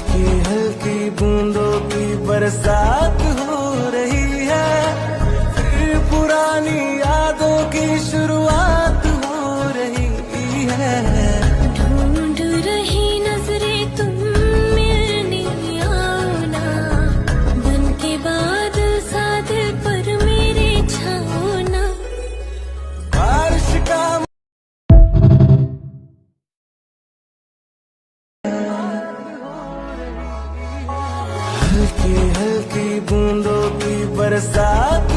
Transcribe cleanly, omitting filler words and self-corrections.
हल्की हल्की बूंदों की बरसात हो रही है, फिर पुरानी यादों की शुरुआत हो रही है। ढूंढ रही नजरें तुम मिलने आओ ना, बन के बादल साथ पर मेरे छाओ ना। बारिश का हल्की हल्की बूंदों की बरसात